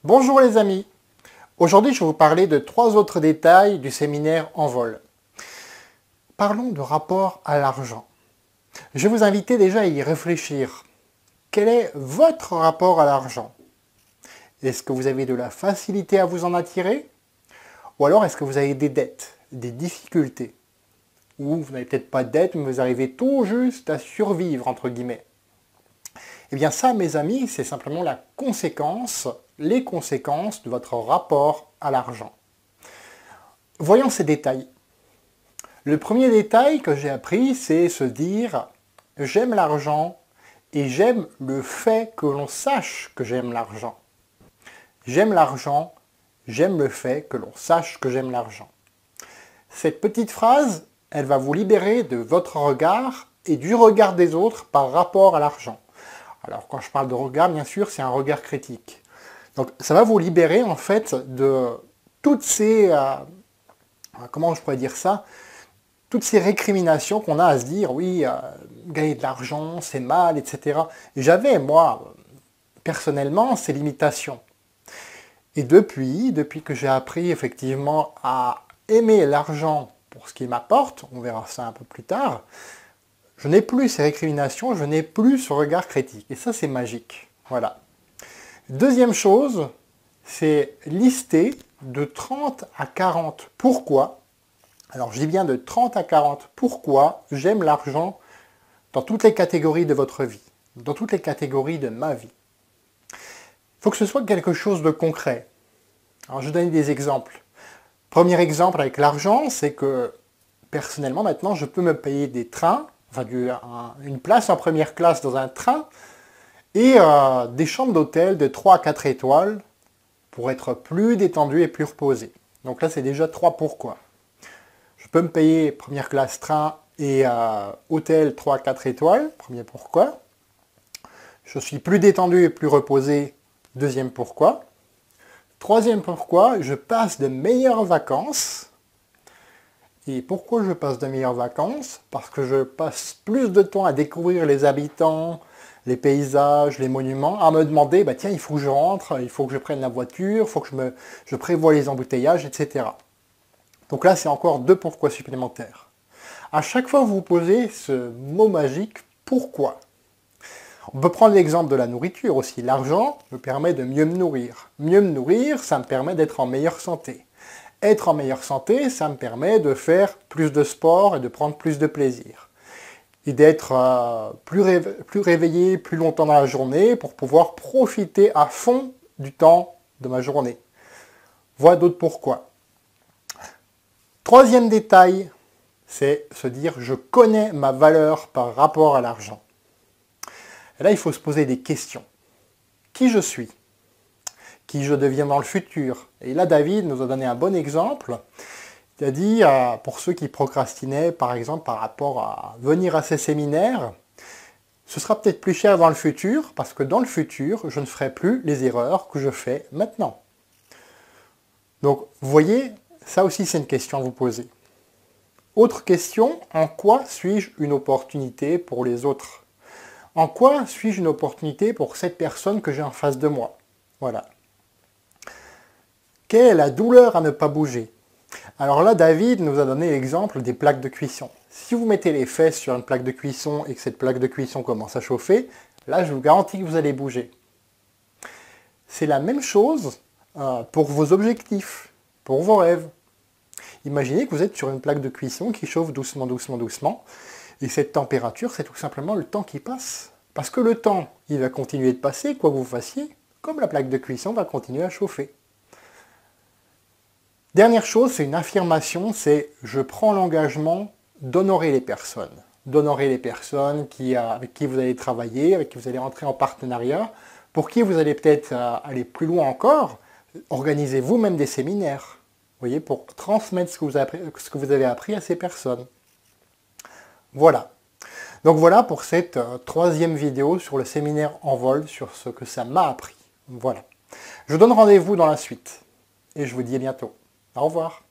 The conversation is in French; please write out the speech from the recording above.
Bonjour les amis. Aujourd'hui, je vais vous parler de 3 autres détails du séminaire Envol. Parlons de rapport à l'argent. Je vais vous inviter déjà à y réfléchir. Quel est votre rapport à l'argent? Est-ce que vous avez de la facilité à vous en attirer? Ou alors est-ce que vous avez des dettes, des difficultés? Ou vous n'avez peut-être pas de dettes, mais vous arrivez tout juste à survivre, entre guillemets. Eh bien ça, mes amis, c'est simplement les conséquences de votre rapport à l'argent. Voyons ces détails. Le premier détail que j'ai appris, c'est se dire « j'aime l'argent et j'aime le fait que l'on sache que j'aime l'argent ». J'aime l'argent, j'aime le fait que l'on sache que j'aime l'argent. Cette petite phrase, elle va vous libérer de votre regard et du regard des autres par rapport à l'argent. Alors quand je parle de regard, bien sûr, c'est un regard critique. Donc ça va vous libérer en fait de toutes ces, comment je pourrais dire ça, toutes ces récriminations qu'on a à se dire, oui, gagner de l'argent, c'est mal, etc. J'avais, moi, personnellement, ces limitations. Et depuis que j'ai appris effectivement à aimer l'argent pour ce qu'il m'apporte, on verra ça un peu plus tard, je n'ai plus ces récriminations, je n'ai plus ce regard critique. Et ça, c'est magique. Voilà. Deuxième chose, c'est lister de 30 à 40 pourquoi. Alors, je dis bien de 30 à 40 pourquoi j'aime l'argent dans toutes les catégories de votre vie, dans toutes les catégories de ma vie. Il faut que ce soit quelque chose de concret. Alors, je vais donner des exemples. Premier exemple avec l'argent, c'est que personnellement, maintenant, je peux me payer des trains, enfin une place en première classe dans un train, et des chambres d'hôtel de 3 à 4 étoiles pour être plus détendu et plus reposé. Donc là, c'est déjà 3 pourquoi. Je peux me payer première classe train et hôtel 3 à 4 étoiles, premier pourquoi. Je suis plus détendu et plus reposé, deuxième pourquoi. Troisième pourquoi, je passe de meilleures vacances. Et pourquoi je passe de meilleures vacances? Parce que je passe plus de temps à découvrir les habitants, les paysages, les monuments, à me demander, bah tiens, il faut que je rentre, il faut que je prenne la voiture, il faut que je prévoie les embouteillages, etc. Donc là, c'est encore 2 pourquoi supplémentaires. À chaque fois, vous vous posez ce mot magique, pourquoi? On peut prendre l'exemple de la nourriture aussi. L'argent me permet de mieux me nourrir. Mieux me nourrir, ça me permet d'être en meilleure santé. Être en meilleure santé, ça me permet de faire plus de sport et de prendre plus de plaisir. Et d'être plus réveillé plus longtemps dans la journée pour pouvoir profiter à fond du temps de ma journée. Voilà d'autres pourquoi. Troisième détail, c'est se dire je connais ma valeur par rapport à l'argent. Et là, il faut se poser des questions. Qui je suis? Qui je deviens dans le futur? Et là, David nous a donné un bon exemple. Il a dit, pour ceux qui procrastinaient, par exemple, par rapport à venir à ces séminaires, ce sera peut-être plus cher dans le futur, parce que dans le futur, je ne ferai plus les erreurs que je fais maintenant. Donc, vous voyez, ça aussi, c'est une question à vous poser. Autre question, en quoi suis-je une opportunité pour les autres? En quoi suis-je une opportunité pour cette personne que j'ai en face de moi? Voilà. Quelle est la douleur à ne pas bouger? Alors là, David nous a donné l'exemple des plaques de cuisson. Si vous mettez les fesses sur une plaque de cuisson et que cette plaque de cuisson commence à chauffer, là, je vous garantis que vous allez bouger. C'est la même chose pour vos objectifs, pour vos rêves. Imaginez que vous êtes sur une plaque de cuisson qui chauffe doucement, doucement, doucement, et cette température, c'est tout simplement le temps qui passe. Parce que le temps, il va continuer de passer, quoi que vous fassiez, comme la plaque de cuisson va continuer à chauffer. Dernière chose, c'est une affirmation, c'est « je prends l'engagement d'honorer les personnes ». D'honorer les personnes avec qui vous allez travailler, avec qui vous allez entrer en partenariat, pour qui vous allez peut-être aller plus loin encore, organiser vous-même des séminaires, vous voyez, pour transmettre ce que vous avez appris à ces personnes. Voilà. Donc voilà pour cette 3e vidéo sur le séminaire Envol, sur ce que ça m'a appris. Voilà. Je vous donne rendez-vous dans la suite. Et je vous dis à bientôt. Au revoir.